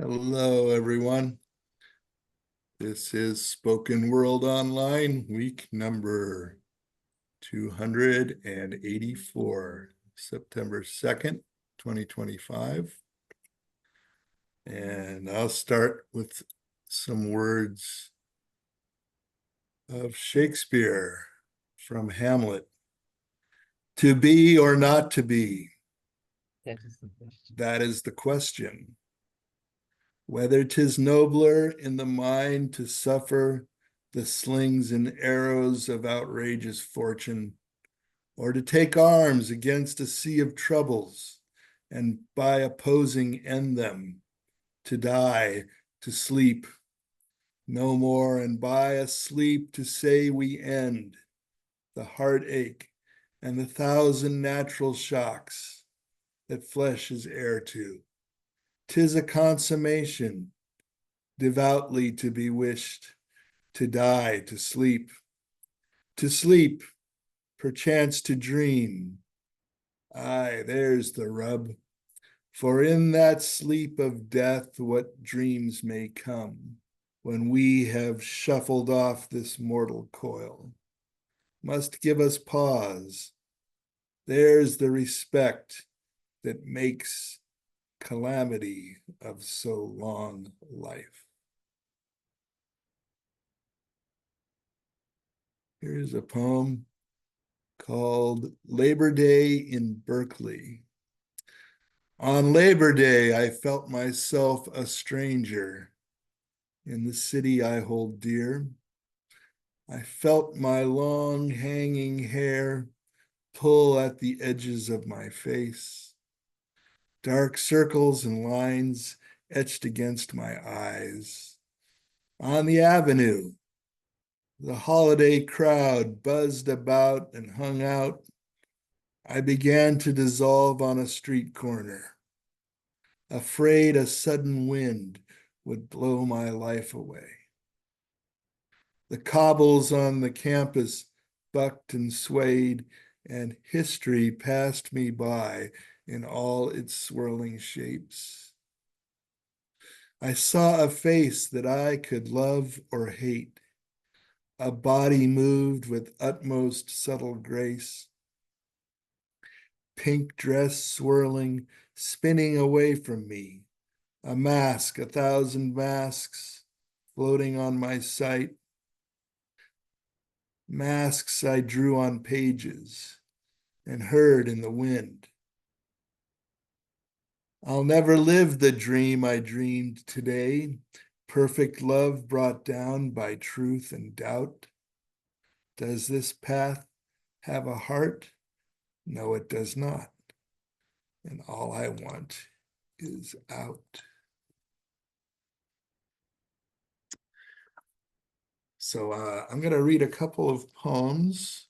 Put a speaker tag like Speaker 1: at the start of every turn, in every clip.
Speaker 1: Hello, everyone. This is Spoken World Online, week number 284, September 2nd, 2025. And I'll start with some words of Shakespeare from Hamlet. To be or not to be? That is the question. Whether 'tis nobler in the mind to suffer the slings and arrows of outrageous fortune, or to take arms against a sea of troubles, and by opposing end them, to die, to sleep no more, and by a sleep to say we end the heartache and the thousand natural shocks that flesh is heir to. 'Tis a consummation devoutly to be wished, to die, to sleep, perchance to dream. Aye, there's the rub. For in that sleep of death, what dreams may come, when we have shuffled off this mortal coil, must give us pause. There's the respect that makes calamity of so long life. Here's a poem called Labor Day in Berkeley. On Labor Day, I felt myself a stranger in the city I hold dear. I felt my long hanging hair pull at the edges of my face. Dark circles and lines etched against my eyes. On the avenue, the holiday crowd buzzed about and hung out. I began to dissolve on a street corner, afraid a sudden wind would blow my life away. The cobbles on the campus bucked and swayed, and history passed me by in all its swirling shapes. I saw a face that I could love or hate. A body moved with utmost subtle grace. Pink dress swirling, spinning away from me. A mask, 1,000 masks floating on my sight. Masks I drew on pages and heard in the wind. I'll never live the dream I dreamed today. Perfect love brought down by truth and doubt. Does this path have a heart? No, it does not. And all I want is out. So I'm going to read a couple of poems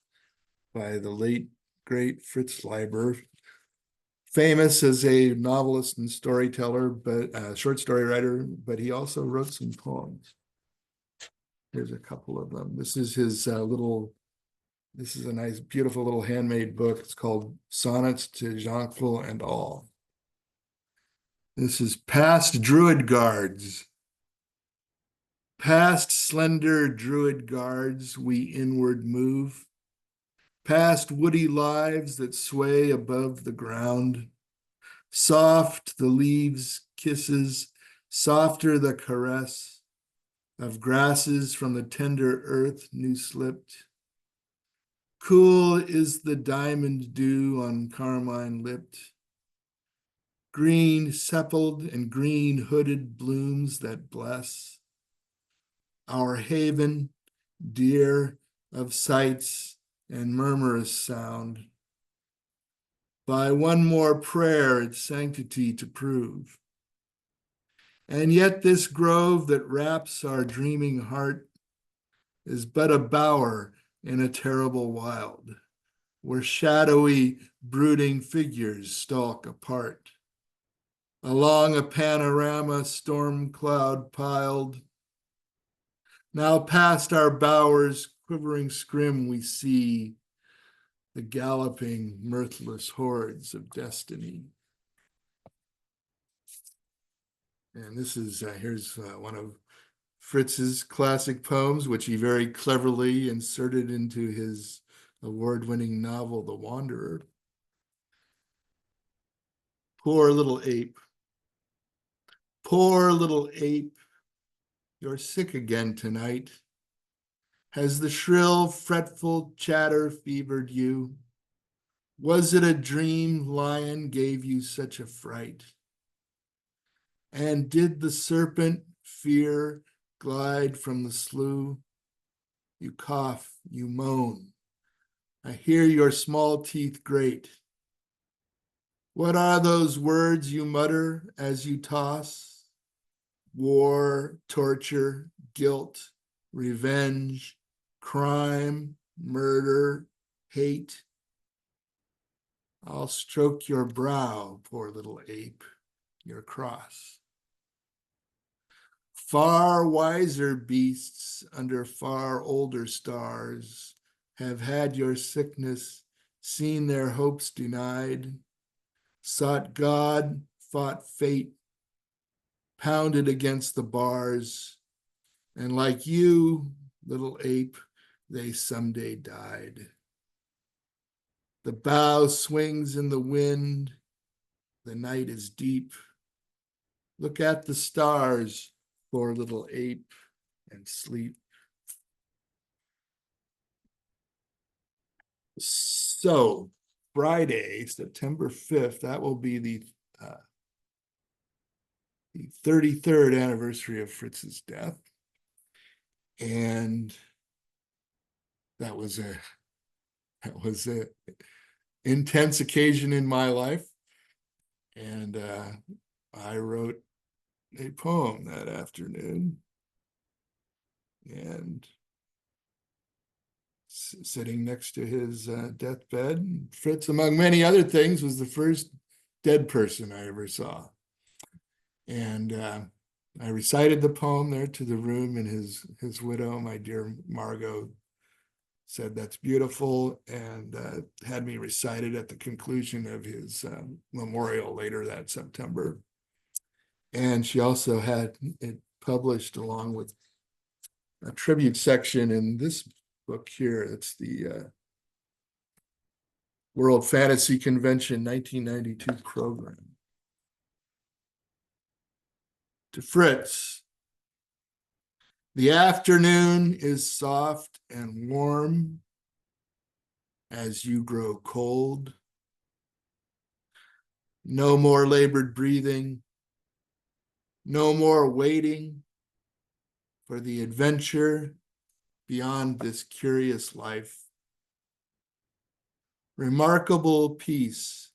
Speaker 1: by the late, great Fritz Leiber, famous as a novelist and storyteller, but short story writer, but he also wrote some poems. Here's a couple of them. This is his this is a nice, beautiful little handmade book. It's called Sonnets to Jonquil and All. This is Past Druid Guards. Past slender druid guards we inward move, past woody lives that sway above the ground. Soft the leaves' kisses, softer the caress of grasses from the tender earth new slipped. Cool is the diamond dew on carmine lipped. Green sepaled and green hooded blooms that bless our haven, dear of sights and murmurous sound. By one more prayer its sanctity to prove. And yet this grove that wraps our dreaming heart is but a bower in a terrible wild, where shadowy, brooding figures stalk apart. Along a panorama storm cloud piled, now past our bowers quivering scrim we see the galloping mirthless hordes of destiny. And this is, here's one of Fritz's classic poems, which he very cleverly inserted into his award-winning novel, The Wanderer. Poor little ape. Poor little ape, you're sick again tonight. Has the shrill, fretful chatter fevered you? Was it a dream lion gave you such a fright? And did the serpent fear glide from the slough? You cough, you moan. I hear your small teeth grate. What are those words you mutter as you toss? War, torture, guilt, revenge, crime, murder, hate. I'll stroke your brow, poor little ape, your cross. Far wiser beasts under far older stars have had your sickness, seen their hopes denied, sought God, fought fate, pounded against the bars, and like you, little ape, they someday died. The bough swings in the wind, the night is deep. Look at the stars, poor little ape, and sleep. So, Friday, September 5th, that will be the 33rd anniversary of Fritz's death. And that was a intense occasion in my life. And I wrote a poem that afternoon. And sitting next to his deathbed, Fritz, among many other things, was the first dead person I ever saw. And I recited the poem there to the room, and his widow, my dear Margot, said that's beautiful, and had me recite it at the conclusion of his memorial later that September. And she also had it published along with a tribute section in this book here. It's the World Fantasy Convention 1992 program. To Fritz, the afternoon is soft and warm as you grow cold. No more labored breathing, no more waiting for the adventure beyond this curious life. Remarkable peace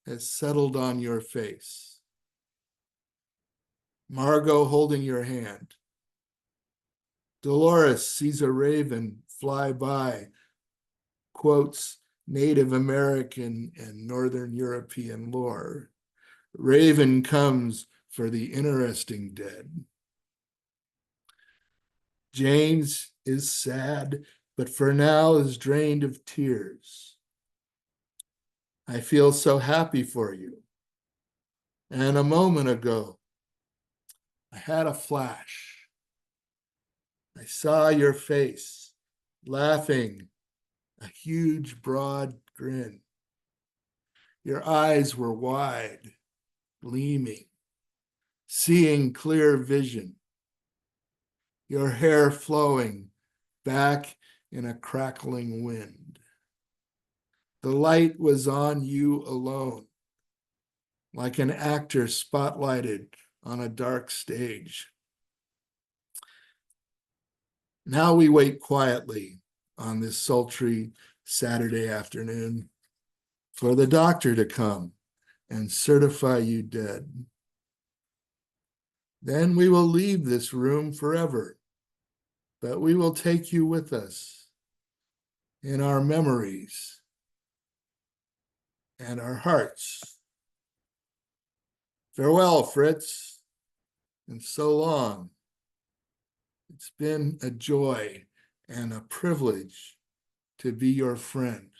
Speaker 1: has settled on your face. Margot holding your hand. Dolores sees a raven fly by, quotes Native American and Northern European lore. Raven comes for the interesting dead. James is sad, but for now is drained of tears. I feel so happy for you. And a moment ago, I had a flash. I saw your face, laughing, a huge, broad grin. Your eyes were wide, gleaming, seeing clear vision. Your hair flowing back in a crackling wind. The light was on you alone, like an actor spotlighted on a dark stage. Now we wait quietly on this sultry Saturday afternoon for the doctor to come and certify you dead. Then we will leave this room forever, but we will take you with us in our memories and our hearts. Farewell, Fritz, and so long. It's been a joy and a privilege to be your friend.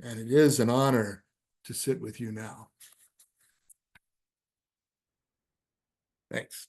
Speaker 1: And it is an honor to sit with you now. Thanks.